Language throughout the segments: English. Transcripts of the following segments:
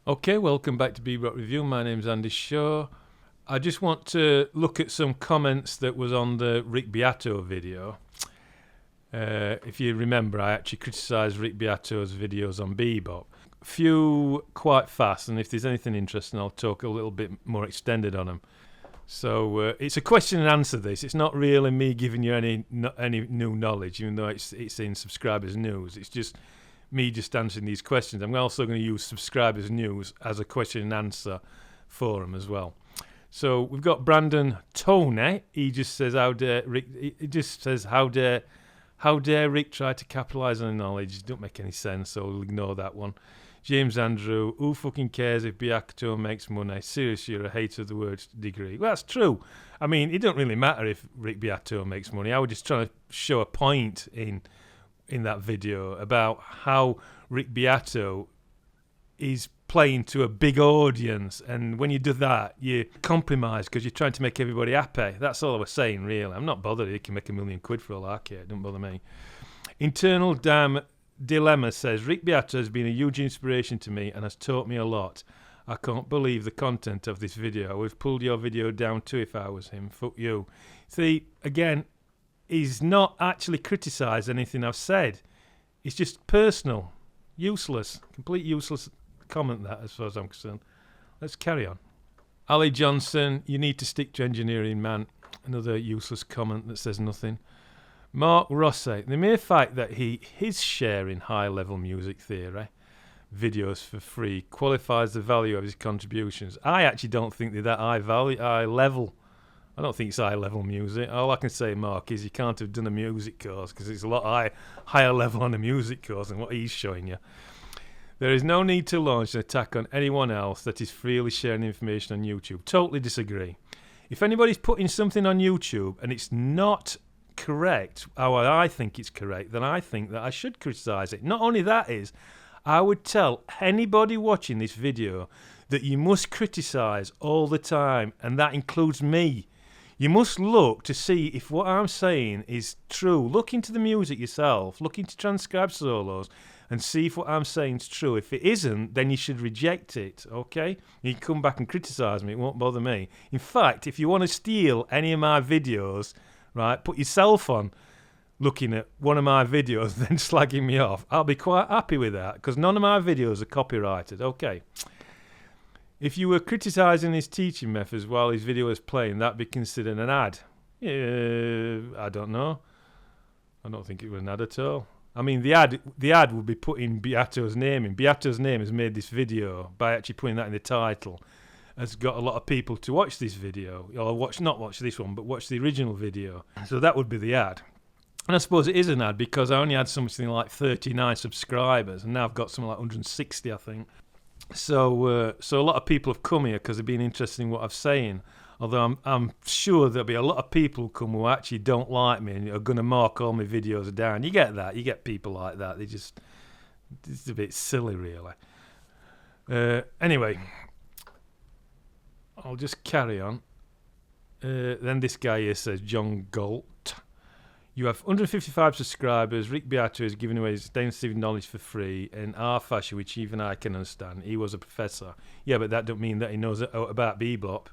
Okay, welcome back to Bebop Review. My name's Andy Shaw. I just want to look at some comments that was on the Rick Beato video. If you remember, I actually criticised Rick Beato's videos on Bebop. A few quite fast, and if there's anything interesting, I'll talk a little bit more extended on them. So it's a question and answer. It's not really me giving you any new knowledge, even though it's in subscribers news. It's just me just answering these questions. I'm also going to use subscribers news as a question and answer forum as well. So we've got Brandon Tone. He just says, "How dare Rick?" He just says, "How dare Rick try to capitalise on knowledge?" It don't make any sense, so we'll ignore that one. James Andrew, who fucking cares if Beato makes money? Seriously, you're a hater of the word degree. Well, that's true. I mean, it don't really matter if Rick Beato makes money. I was just trying to show a point in that video about how Rick Beato is playing to a big audience, and when you do that, you compromise because you're trying to make everybody happy. That's all I was saying, really. I'm not bothered. He can make £1 million for all I care. Don't bother me. Internal Dilemma says, Rick Beato has been a huge inspiration to me and has taught me a lot. I can't believe the content of this video. I would have pulled your video down too if I was him. Fuck you. See, again, he's not actually criticised anything I've said. It's just personal. Useless. Complete useless comment, that, as far as I'm concerned. Let's carry on. Ali Johnson, you need to stick to engineering, man. Another useless comment that says nothing. Mark Rossi, the mere fact that he is sharing high-level music theory videos for free qualifies the value of his contributions. I actually don't think they're that high level. I don't think it's high-level music. All I can say, Mark, is you can't have done a music course because it's a lot higher level on a music course than what he's showing you. There is no need to launch an attack on anyone else that is freely sharing information on YouTube. Totally disagree. If anybody's putting something on YouTube and it's not correct how I think it's correct, then I think that I should criticise it. Not only that is, I would tell anybody watching this video that you must criticise all the time, and that includes me. You must look to see if what I'm saying is true. Look into the music yourself, look into transcribed solos, and see if what I'm saying is true. If it isn't, then you should reject it, okay? You can come back and criticise me, it won't bother me. In fact, if you want to steal any of my videos, right, put yourself on looking at one of my videos, then slagging me off. I'll be quite happy with that, because none of my videos are copyrighted. Okay. If you were criticising his teaching methods while his video was playing, that'd be considered an ad. I don't know. I don't think it was an ad at all. I mean, the ad would be putting Beato's name in. Beato's name has made this video by actually putting that in the title. Has got a lot of people to watch this video, or not watch this one, but watch the original video. So that would be the ad. And I suppose it is an ad because I only had something like 39 subscribers, and now I've got something like 160, I think. So a lot of people have come here because they've been interested in what I'm saying. Although I'm sure there'll be a lot of people who come who actually don't like me and are going to mark all my videos down. You get that. You get people like that. It's a bit silly, really. Anyway, I'll just carry on. Then this guy here says, John Galt, you have 155 subscribers. Rick Beato is giving away his extensive knowledge for free in our fashion, which even I can understand. He was a professor. Yeah, but that don't mean that he knows about Bebop.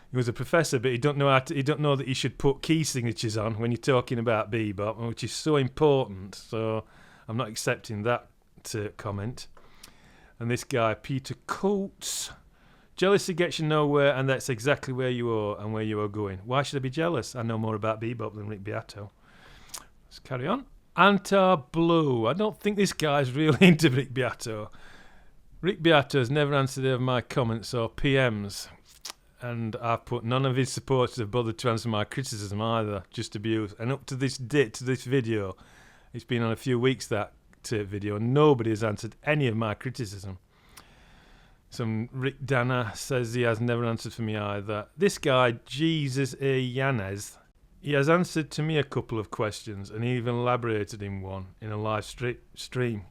He was a professor, but he don't know that he should put key signatures on when you're talking about Bebop, which is so important. So I'm not accepting that comment. And this guy, Peter Coates, jealousy gets you nowhere, and that's exactly where you are and where you are going. Why should I be jealous? I know more about Bebop than Rick Beato. Let's carry on. Antar Blue. I don't think this guy's really into Rick Beato. Rick Beato has never answered any of my comments or PMs. And I've put none of his supporters have bothered to answer my criticism either, just abuse. And up to this date, to this video, it's been on a few weeks, that video, and nobody has answered any of my criticism. Some Rick Dana says he has never answered for me either. This guy, Jesus A. Yanez, he has answered to me a couple of questions and he even elaborated in one in a live stream.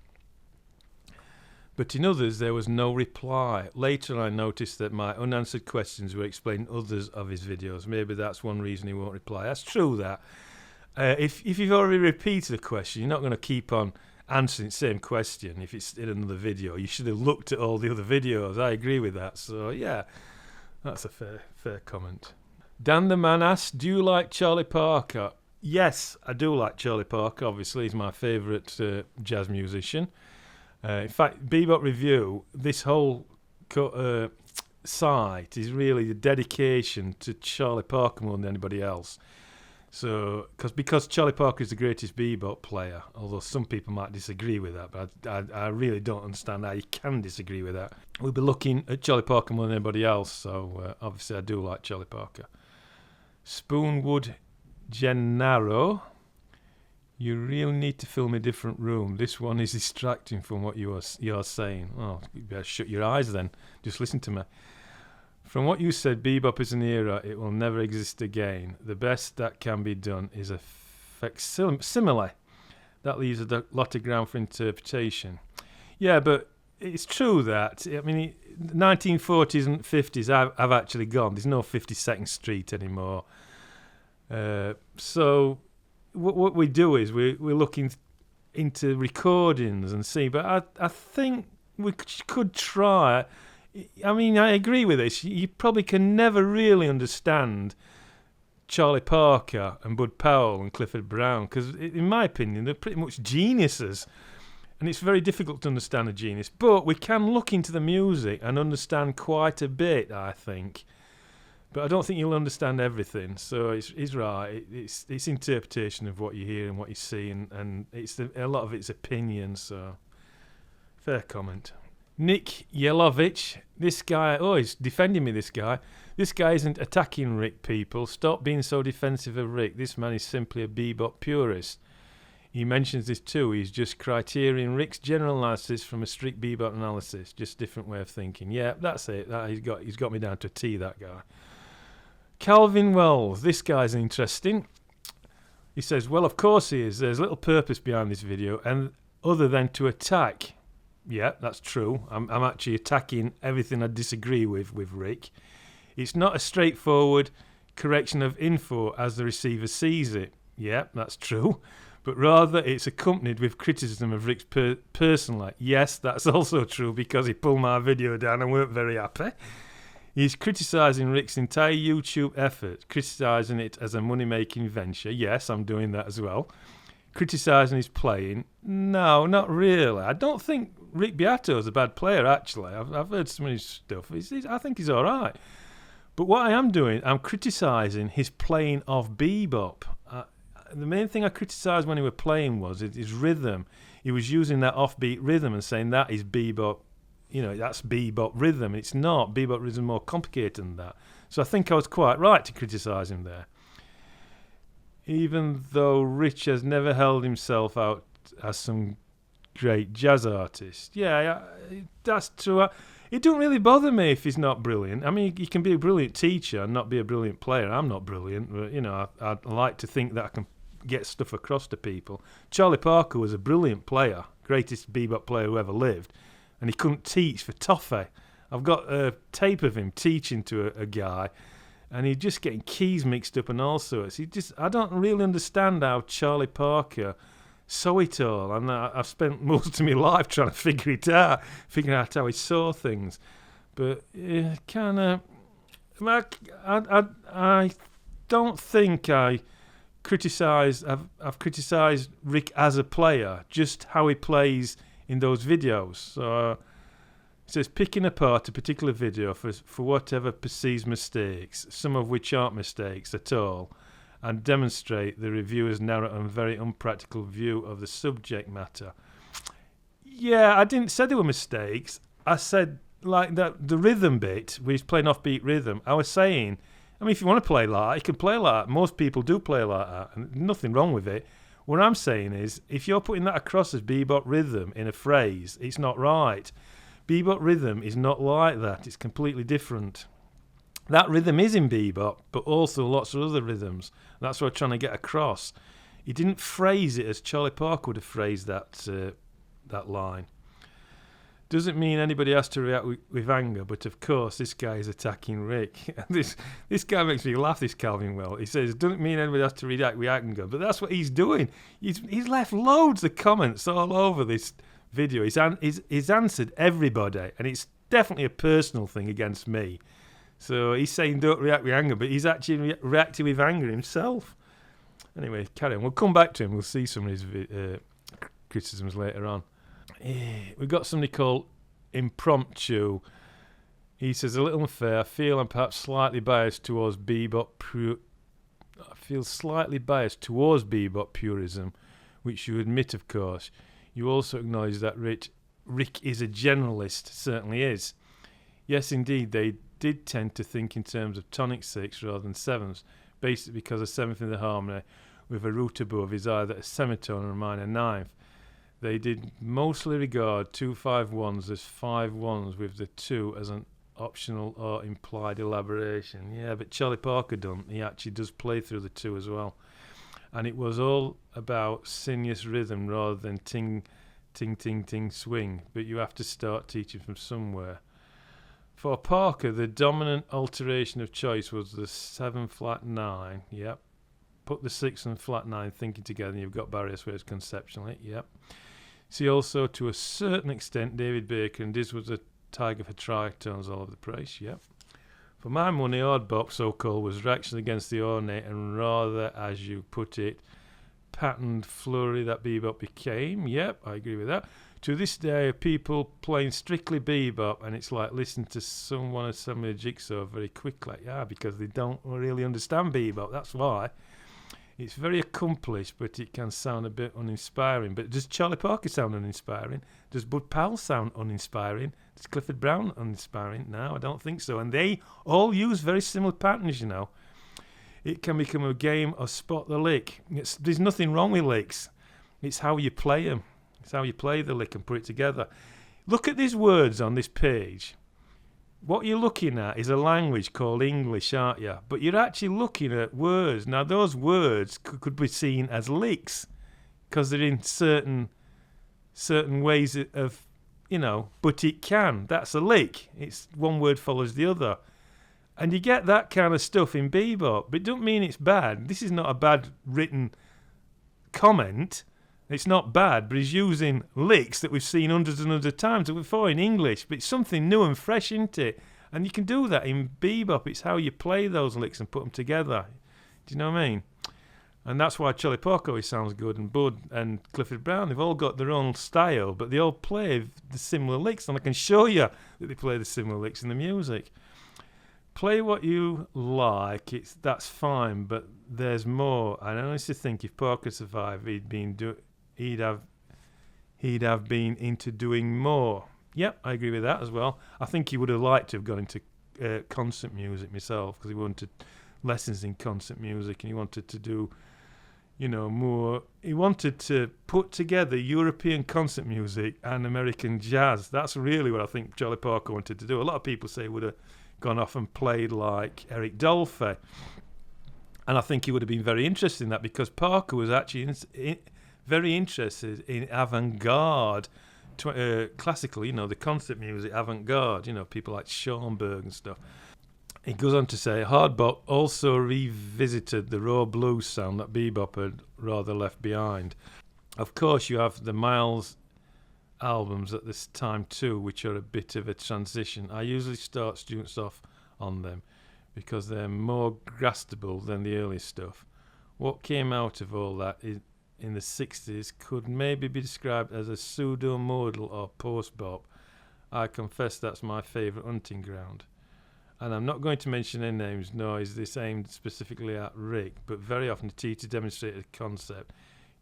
But in others, there was no reply. Later, I noticed that my unanswered questions were explained in others of his videos. Maybe that's one reason he won't reply. That's true, that. If you've already repeated a question, you're not going to keep on answering the same question if it's in another video. You should have looked at all the other videos. I agree with that. So yeah, that's a fair comment. Dan the Man asks, do you like Charlie Parker? Yes, I do like Charlie Parker. Obviously, he's my favourite jazz musician. In fact, Bebop Review, this whole site is really a dedication to Charlie Parker more than anybody else. So, because Charlie Parker is the greatest bebop player, although some people might disagree with that, but I really don't understand how you can disagree with that. We'll be looking at Charlie Parker more than anybody else, so obviously I do like Charlie Parker. Spoonwood Gennaro, you really need to film a different room. This one is distracting from what you're saying. Oh, you better shut your eyes then. Just listen to me. From what you said, bebop is an era, it will never exist again. The best that can be done is a facsimile. That leaves a lot of ground for interpretation. Yeah, but it's true that, I mean, 1940s and 50s have actually gone. There's no 52nd Street anymore. So what we do is we're looking into recordings and see, but I think we could try. I mean, I agree with this. You probably can never really understand Charlie Parker and Bud Powell and Clifford Brown because, in my opinion, they're pretty much geniuses. And it's very difficult to understand a genius. But we can look into the music and understand quite a bit, I think. But I don't think you'll understand everything. So he's right. It's interpretation of what you hear and what you see. And a lot of it's opinion. So fair comment. Nick Yellowvich, this guy, he's defending me, this guy. This guy isn't attacking Rick, people. Stop being so defensive of Rick. This man is simply a bebop purist. He mentions this too. He's just criteria Rick's general analysis from a strict bebop analysis. Just different way of thinking. Yeah, that's it. He's got me down to a T, that guy. Calvin Wells, this guy's interesting. He says, well, of course he is. There's little purpose behind this video and other than to attack. Yeah, that's true. I'm actually attacking everything I disagree with Rick. It's not a straightforward correction of info as the receiver sees it. Yeah, that's true. But rather it's accompanied with criticism of Rick's personally. Yes, that's also true because he pulled my video down and weren't very happy. He's criticising Rick's entire YouTube effort, criticising it as a money-making venture. Yes, I'm doing that as well. Criticising his playing. No, not really. I don't think Rick Beato is a bad player, actually. I've heard some of his stuff. I think he's all right. But what I am doing, I'm criticising his playing of bebop. The main thing I criticised when he was playing was his rhythm. He was using that offbeat rhythm and saying that is bebop. You know, that's bebop rhythm. It's not. Bebop rhythm is more complicated than that. So I think I was quite right to criticise him there. Even though Rich has never held himself out as some great jazz artist. Yeah, that's true. It don't really bother me if he's not brilliant. I mean, you can be a brilliant teacher and not be a brilliant player. I'm not brilliant, but, you know, I like to think that I can get stuff across to people. Charlie Parker was a brilliant player, greatest bebop player who ever lived, and he couldn't teach for toffee. I've got a tape of him teaching to a guy, and he's just getting keys mixed up and all sorts. I don't really understand how Charlie Parker saw it all, and I've spent most of my life trying to figuring out how he saw things. But kind of, I don't think I've criticised Rick as a player, just how he plays in those videos. So it says picking apart a particular video for whatever perceived mistakes, some of which aren't mistakes at all, and demonstrate the reviewer's narrow and very unpractical view of the subject matter. Yeah, I didn't say there were mistakes. I said, like, that the rhythm bit, where he's playing offbeat rhythm, I was saying, I mean, if you want to play like that, you can play like that. Most people do play like that, and nothing wrong with it. What I'm saying is, if you're putting that across as bebop rhythm in a phrase, it's not right. Bebop rhythm is not like that. It's completely different. That rhythm is in bebop, but also lots of other rhythms. That's what I'm trying to get across. He didn't phrase it as Charlie Parker would have phrased that line. Doesn't mean anybody has to react with anger, but of course this guy is attacking Rick. this guy makes me laugh, this Calvin Well. He says, doesn't mean anybody has to react with anger, but that's what he's doing. He's left loads of comments all over this video. He's answered everybody, and it's definitely a personal thing against me. So he's saying don't react with anger, but he's actually reacting with anger himself. Anyway, carry on. We'll come back to him. We'll see some of his criticisms later on. We've got somebody called Impromptu. He says, a little unfair. I feel I'm perhaps slightly biased towards Bebop. I feel slightly biased towards Bebop purism, which you admit, of course. You also acknowledge that Rick is a generalist. Certainly is. Yes, indeed, they did tend to think in terms of tonic sixths rather than sevenths, basically because a seventh in the harmony with a root above is either a semitone or a minor ninth. They did mostly regard 2-5-1s as 5-1s with the 2 as an optional or implied elaboration. Yeah, but Charlie Parker don't. He actually does play through the 2 as well. And it was all about sinuous rhythm rather than ting, ting, ting, ting swing. But you have to start teaching from somewhere. For Parker, the dominant alteration of choice was the 7-flat-9. Yep. Put the 6 and flat 9 thinking together and you've got barrier squares conceptually. Yep. See also, to a certain extent, David Baker, and this was a tiger for tritones all over the place. Yep. For my money, odd bop, so-called, was reaction against the ornate and rather, as you put it, patterned flurry that bebop became. Yep, I agree with that. To this day, people playing strictly bebop, and it's like listening to someone assembling a jigsaw very quickly. Yeah, because they don't really understand bebop. That's why. It's very accomplished, but it can sound a bit uninspiring. But does Charlie Parker sound uninspiring? Does Bud Powell sound uninspiring? Does Clifford Brown uninspiring? No, I don't think so. And they all use very similar patterns, you know. It can become a game of spot the lick. There's nothing wrong with licks. It's how you play them. It's how you play the lick and put it together. Look at these words on this page. What you're looking at is a language called English, aren't you? But you're actually looking at words. Now, those words could be seen as licks because they're in certain ways of, you know, but it can. That's a lick. It's one word follows the other. And you get that kind of stuff in bebop, but it doesn't mean it's bad. This is not a bad written comment. It's not bad, but he's using licks that we've seen hundreds and hundreds of times before in English, but it's something new and fresh, isn't it? And you can do that in bebop. It's how you play those licks and put them together. Do you know what I mean? And that's why Charlie Parker always sounds good, and Bud and Clifford Brown, they've all got their own style, but they all play the similar licks, and I can show you that they play the similar licks in the music. Play what you like, that's fine, but there's more. And I honestly think if Parker survived, he'd have been into doing more. Yep, I agree with that as well. I think he would have liked to have gone into concert music myself, because he wanted lessons in concert music, and he wanted to do, you know, more. He wanted to put together European concert music and American jazz. That's really what I think Charlie Parker wanted to do. A lot of people say he would have gone off and played like Eric Dolphy, and I think he would have been very interested in that, because Parker was actually very interested in avant-garde, classical, you know, the concert music, avant-garde, you know, people like Schoenberg and stuff. He goes on to say, hard bop also revisited the raw blues sound that bebop had rather left behind. Of course, you have the Miles albums at this time too, which are a bit of a transition. I usually start students off on them because they're more graspable than the early stuff. What came out of all that in the 60s could maybe be described as a pseudo-modal or post-bop. I confess that's my favourite hunting ground. And I'm not going to mention any names, nor is this aimed specifically at Rick, but very often the to demonstrate a concept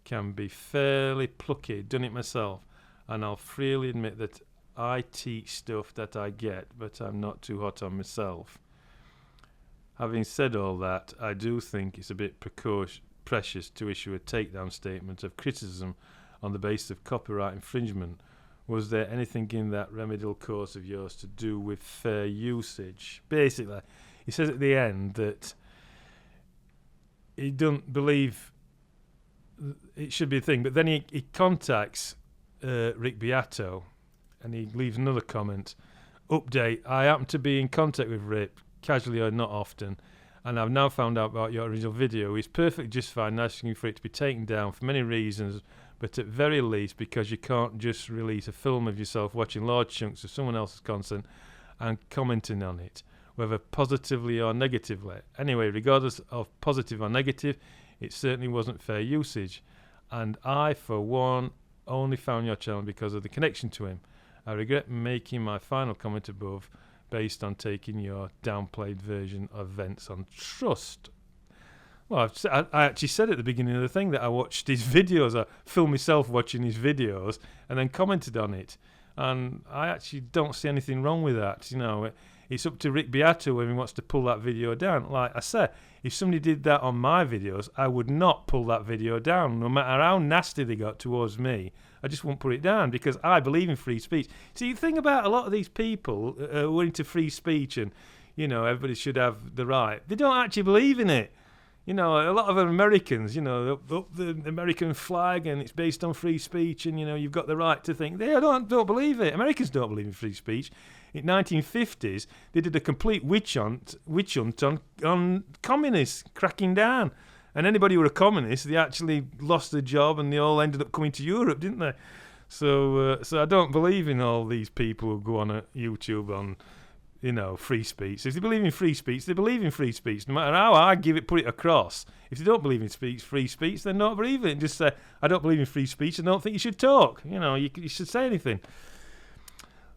can be fairly plucky. Done it myself, and I'll freely admit that I teach stuff that I get, but I'm not too hot on myself. Having said all that, I do think it's a bit precious to issue a takedown statement of criticism on the basis of copyright infringement. Was there anything in that remedial course of yours to do with fair usage? Basically, he says at the end that he doesn't believe it should be a thing, but then he contacts Rick Beato, And he leaves another comment. Update, I happen to be in contact with Rip, casually or not often, and I've now found out about your original video. He's perfectly justified in asking for it to be taken down for many reasons, but at very least because you can't just release a film of yourself watching large chunks of someone else's content and commenting on it, whether positively or negatively. Anyway, regardless of positive or negative, it certainly wasn't fair usage, and I, for one, only found your channel because of the connection to him. I regret making my final comment above based on taking your downplayed version of events on trust. Well, I actually said at the beginning of the thing that I watched his videos. I filmed myself watching his videos and then commented on it. And I actually don't see anything wrong with that. You know, it's up to Rick Beato when he wants to pull that video down. Like I said, if somebody did that on my videos, I would not pull that video down. No matter how nasty they got towards me, I just won't put it down because I believe in free speech. See, the thing about a lot of these people who are into free speech and, you know, everybody should have the right, they don't actually believe in it. You know, a lot of Americans, you know, the American flag and it's based on free speech and, you know, you've got the right to think. They don't believe it. Americans don't believe in free speech. In 1950s, they did a complete witch hunt on communists, cracking down. And anybody who were a communist, they actually lost their job and they all ended up coming to Europe, didn't they? So I don't believe in all these people who go on YouTube on, you know, free speech. If they believe in free speech, they believe in free speech. No matter how I put it across. If they don't believe in free speech, then don't believe it. And just say, I don't believe in free speech. I don't think you should talk. You know, you should say anything.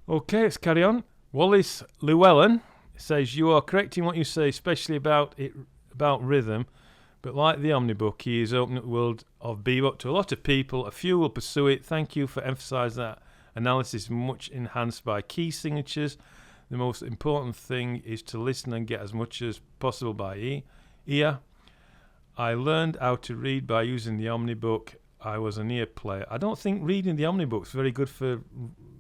Okay, let's carry on. Wallace Llewellyn says, you are correct in what you say, especially about rhythm. But like the Omnibook, he is opening up the world of Bebop to a lot of people. A few will pursue it. Thank you for emphasising that analysis, much enhanced by key signatures. The most important thing is to listen and get as much as possible by ear. I learned how to read by using the Omnibook. I was an ear player. I don't think reading the Omnibook is very good for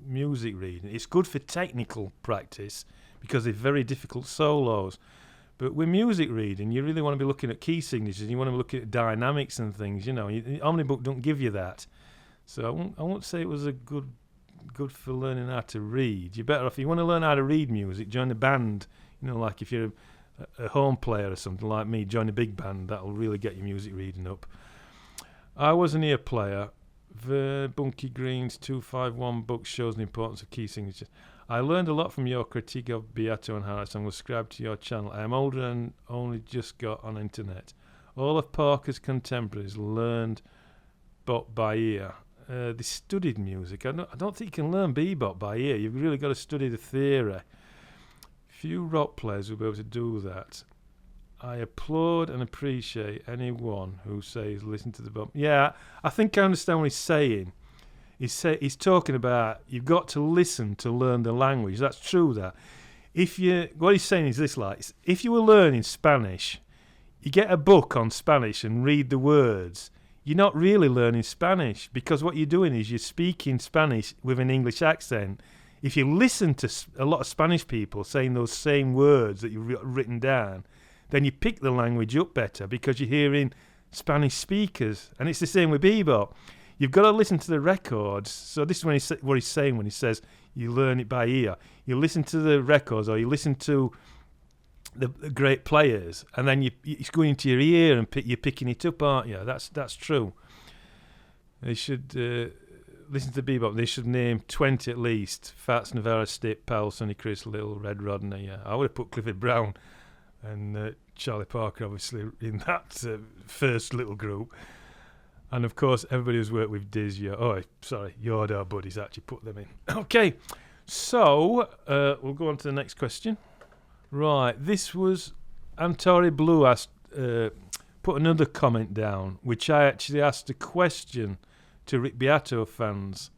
music reading. It's good for technical practice because they're very difficult solos. But with music reading, you really want to be looking at key signatures. You want to be looking at dynamics and things. You know, the Omnibook don't give you that. So I won't say it was a good for learning how to read. You're better off, if you want to learn how to read music, join a band. You know, like if you're a home player or something like me, join a big band. That'll really get your music reading up. I was an ear player. Bunky Green's 251 book shows the importance of key signatures. I learned a lot from your critique of Beato and how I'm subscribed to your channel. I am older and only just got on internet. All of Parker's contemporaries learned bop by ear. They studied music. I don't think you can learn bebop by ear. You've really got to study the theory. Few rock players will be able to do that. I applaud and appreciate anyone who says listen to the bop. Yeah, I think I understand what he's saying. He's talking about you've got to listen to learn the language. That's true. That what he's saying is this: like, if you were learning Spanish, you get a book on Spanish and read the words. You're not really learning Spanish because what you're doing is you're speaking Spanish with an English accent. If you listen to a lot of Spanish people saying those same words that you've written down, then you pick the language up better because you're hearing Spanish speakers. And it's the same with bebop. You've got to listen to the records. So this is what he's saying when he says you learn it by ear. You listen to the records or you listen to the great players, and then it's going into your ear and you're picking it up, aren't you? That's true. They should listen to bebop. They should name 20 at least. Fats, Navarra, Stipp, Powell, Sonny Chris, Little, Red Rodney. Yeah. I would have put Clifford Brown and Charlie Parker obviously in that first little group. And of course, everybody who's worked with Diz, Yoda buddies actually put them in. Okay, so we'll go on to the next question. Right, this was Antori Blue put another comment down, which I actually asked a question to Rick Beato fans.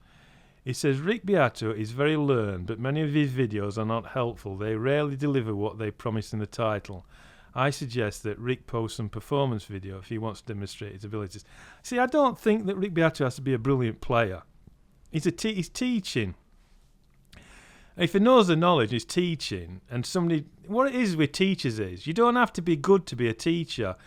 He says, Rick Beato is very learned, but many of his videos are not helpful. They rarely deliver what they promise in the title. I suggest that Rick post some performance video if he wants to demonstrate his abilities. See, I don't think that Rick Beato has to be a brilliant player. He's teaching. If he knows the knowledge, he's teaching. And what it is with teachers is, you don't have to be good to be a teacher.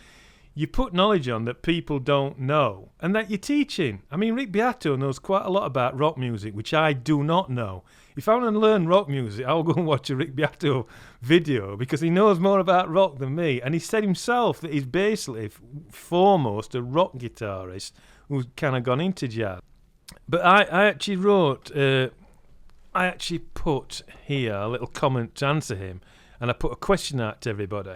you put knowledge on that people don't know and that you're teaching. I mean, Rick Beato knows quite a lot about rock music, which I do not know. If I want to learn rock music, I'll go and watch a Rick Beato video because he knows more about rock than me. And he said himself that he's basically foremost a rock guitarist who's kind of gone into jazz. But I actually wrote, I actually put here a little comment to answer him, and I put a question out to everybody.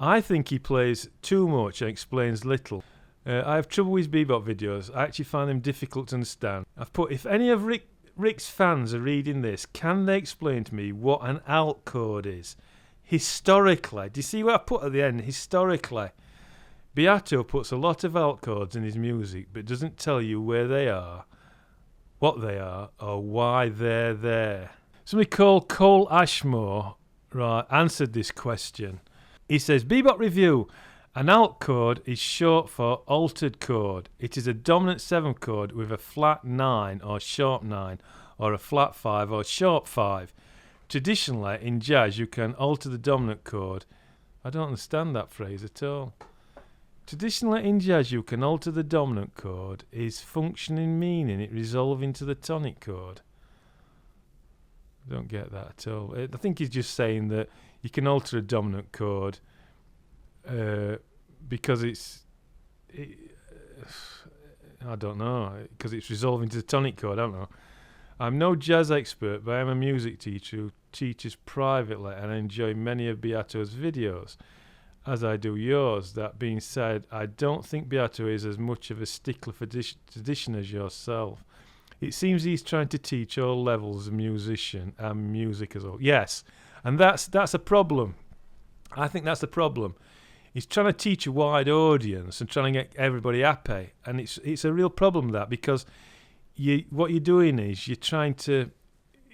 I think he plays too much and explains little. I have trouble with Bebop videos. I actually find them difficult to understand. I've put, if any of Rick's fans are reading this, can they explain to me what an alt chord is? Historically, do you see what I put at the end? Historically. Beato puts a lot of alt chords in his music, but doesn't tell you where they are, what they are, or why they're there. Somebody called Cole Ashmore, right, answered this question. He says, Bebop Review, an alt chord is short for altered chord. It is a dominant 7 chord with a flat 9 or sharp 9, or a flat 5 or sharp 5. Traditionally, in jazz, you can alter the dominant chord. I don't understand that phrase at all. Traditionally, in jazz, you can alter the dominant chord is functioning, meaning it resolving to the tonic chord. I don't get that at all. I think he's just saying that you can alter a dominant chord because I don't know, because it's resolving to the tonic chord. I don't know. I'm no jazz expert, but I'm a music teacher who teaches privately, and I enjoy many of Beato's videos, as I do yours. That being said, I don't think Beato is as much of a stickler for tradition as yourself. It seems he's trying to teach all levels of musician and music as well. Yes, and that's a problem. I think that's the problem. He's trying to teach a wide audience and trying to get everybody happy, and it's a real problem, that, because what you're doing is you're trying to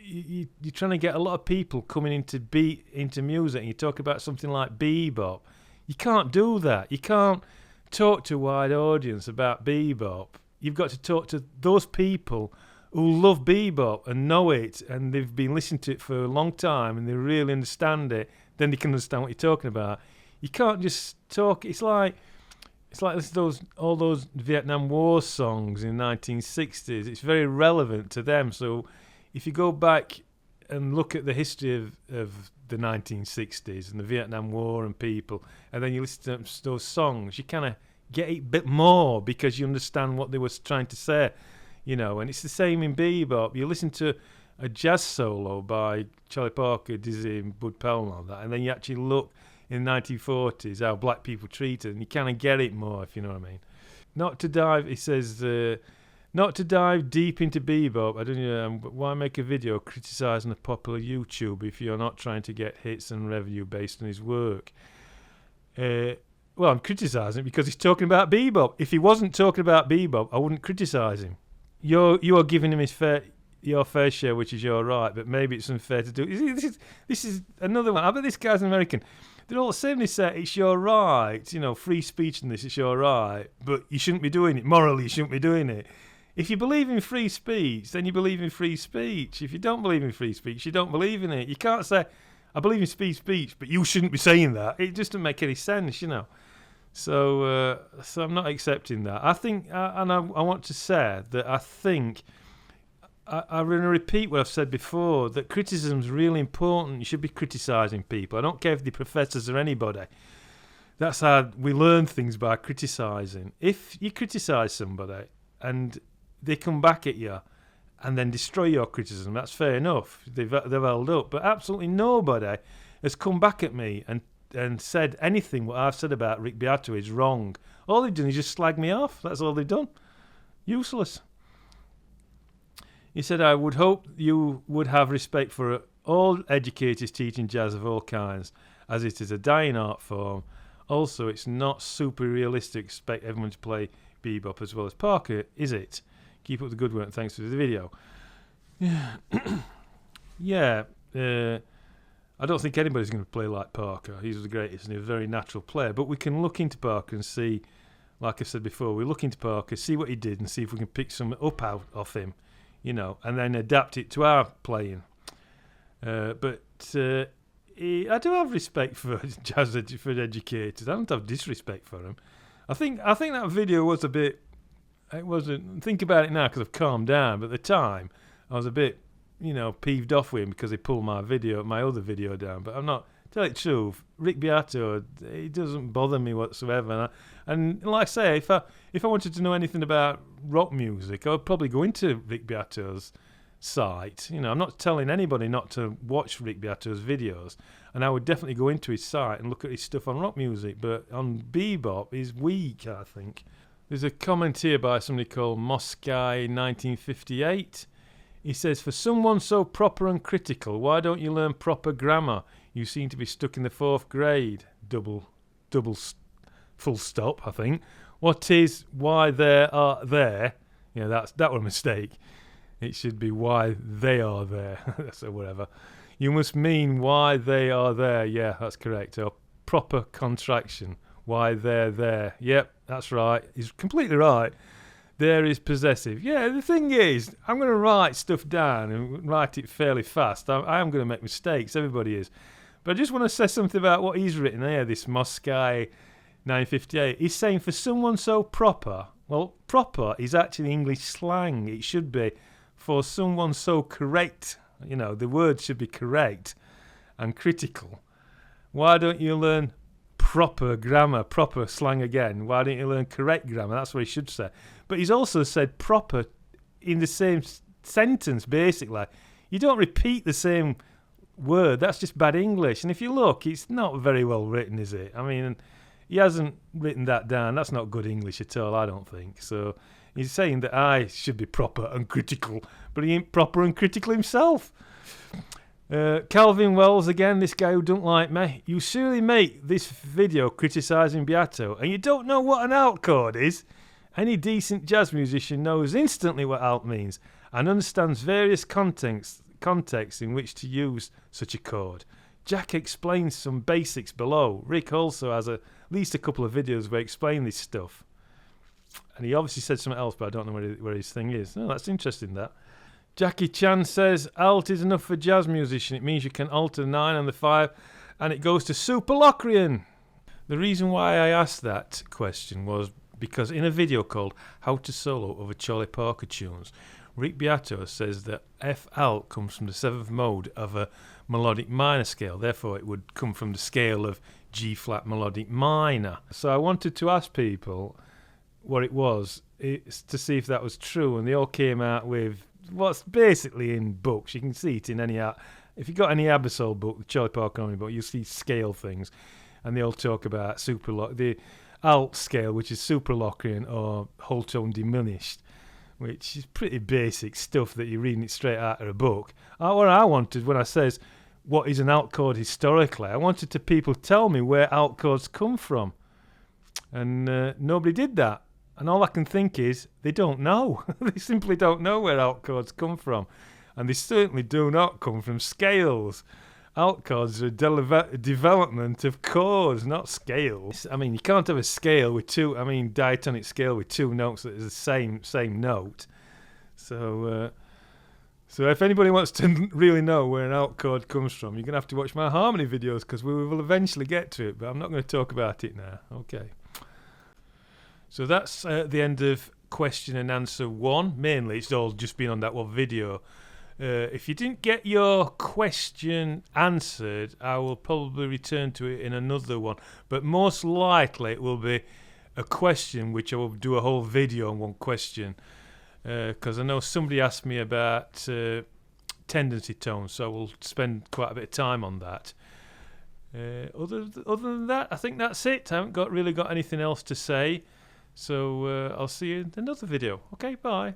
get a lot of people coming into music, and you talk about something like bebop. You can't do that. You can't talk to a wide audience about bebop. You've got to talk to those people who love bebop and know it, and they've been listening to it for a long time, and they really understand it. Then they can understand what you're talking about. You can't just talk. It's like all those Vietnam War songs in the 1960s. It's very relevant to them. So if you go back and look at the history of the 1960s and the Vietnam War and people, and then you listen to those songs, you kind of get it a bit more because you understand what they were trying to say, and it's the same in bebop. You listen to a jazz solo by Charlie Parker, Dizzy and Bud Powell and all that, and then you actually look in the 1940s how black people treated, and you kind of get it more, if you know what I mean. Not to dive, he says, not to dive deep into bebop, I don't know, but why make a video criticising a popular YouTuber if you're not trying to get hits and revenue based on his work? Well, I'm criticising it because he's talking about bebop. If he wasn't talking about bebop, I wouldn't criticise him. You are giving him your fair share, which is your right, but maybe it's unfair to do. This is another one. I bet this guy's an American. They're all the same. They say it's your right, free speech and this, it's your right, but you shouldn't be doing it. Morally, you shouldn't be doing it. If you believe in free speech, then you believe in free speech. If you don't believe in free speech, you don't believe in it. You can't say, I believe in free speech, but you shouldn't be saying that. It just doesn't make any sense, So I'm not accepting that. I think, and I want to say that I think, I'm going to repeat what I've said before, that criticism is really important. You should be criticising people. I don't care if they're professors or anybody. That's how we learn things, by criticising. If you criticise somebody and they come back at you and then destroy your criticism, that's fair enough. They've held up. But absolutely nobody has come back at me and said anything what I've said about Rick Beato is wrong. All they've done is just slag me off. That's all they've done. Useless. He said, I would hope you would have respect for all educators teaching jazz of all kinds, as it is a dying art form. Also, it's not super realistic to expect everyone to play bebop as well as Parker, is it? Keep up the good work, and thanks for the video. Yeah, I don't think anybody's going to play like Parker. He's the greatest, and he's a very natural player. But we can look into Parker and see, like I said before, we look into Parker, see what he did, and see if we can pick some up out of him. And then adapt it to our playing. But I do have respect for jazz for educators. I don't have disrespect for them. I think that video was a bit. It wasn't. Think about it now because I've calmed down. But at the time, I was a bit, peeved off with him because he pulled my other video down. But I'm not. Tell you the truth, Rick Beato, he doesn't bother me whatsoever. And like I say, if I wanted to know anything about rock music, I would probably go into Rick Beato's site. I'm not telling anybody not to watch Rick Beato's videos, and I would definitely go into his site and look at his stuff on rock music. But on Bebop, he's weak, I think. There's a comment here by somebody called Mosky 1958. He says, "For someone so proper and critical, why don't you learn proper grammar? You seem to be stuck in the 4th grade." Full stop, I think. What is why there are there? Yeah, that was a mistake. It should be why they are there. So whatever. You must mean why they are there. Yeah, that's correct. Or proper contraction. Why they're there. Yep, that's right. He's completely right. There is possessive. Yeah, the thing is, I'm going to write stuff down and write it fairly fast. I am going to make mistakes. Everybody is. But I just want to say something about what he's written here, this Mosky 958. He's saying, for someone so proper, well, proper is actually English slang. It should be for someone so correct. The word should be correct and critical. Why don't you learn proper grammar, proper slang again? Why don't you learn correct grammar? That's what he should say. But he's also said proper in the same sentence, basically. You don't repeat the same word. That's just bad English. And if you look, it's not very well written, is it? I mean, he hasn't written that down. That's not good English at all, I don't think. So he's saying that I should be proper and critical, but he ain't proper and critical himself. Calvin Wells again, this guy who don't like me. You surely make this video criticising Beato, and you don't know what an alt chord is. Any decent jazz musician knows instantly what alt means and understands various contexts in which to use such a chord. Jack explains some basics below. Rick also has at least a couple of videos where he explains this stuff. And he obviously said something else, but I don't know where his thing is. Oh, that's interesting, that. Jackie Chan says, alt is enough for jazz musician. It means you can alter the 9 and the 5, and it goes to super locrian. The reason why I asked that question was because in a video called How to Solo Over Charlie Parker Tunes, Rick Beato says that F alt comes from the 7th mode of a melodic minor scale. Therefore, it would come from the scale of G flat melodic minor. So I wanted to ask people what it was to see if that was true, and they all came out with what's basically in books. You can see it in any if you got any Absol book, the Charlie Parker Harmony book, you'll see scale things, and they all talk about the alt scale, which is super locrian or whole tone diminished, which is pretty basic stuff that you're reading it straight out of a book. What I wanted when I says what is an alt chord historically, I wanted to people tell me where alt chords come from, and nobody did that. And all I can think is they don't know. They simply don't know where alt chords come from. And they certainly do not come from scales. Alt chords are a development of chords, not scales. I mean, you can't have a scale with diatonic scale with 2 notes that is the same note. So if anybody wants to really know where an alt chord comes from, you're going to have to watch my harmony videos, because we will eventually get to it, but I'm not going to talk about it now. Okay. So that's the end of question and answer 1. Mainly, it's all just been on that one video. If you didn't get your question answered, I will probably return to it in another one. But most likely, it will be a question which I will do a whole video on one question. Because I know somebody asked me about tendency tones, so we'll spend quite a bit of time on that. Other than that, I think that's it. I haven't really got anything else to say. So I'll see you in another video. Okay, bye.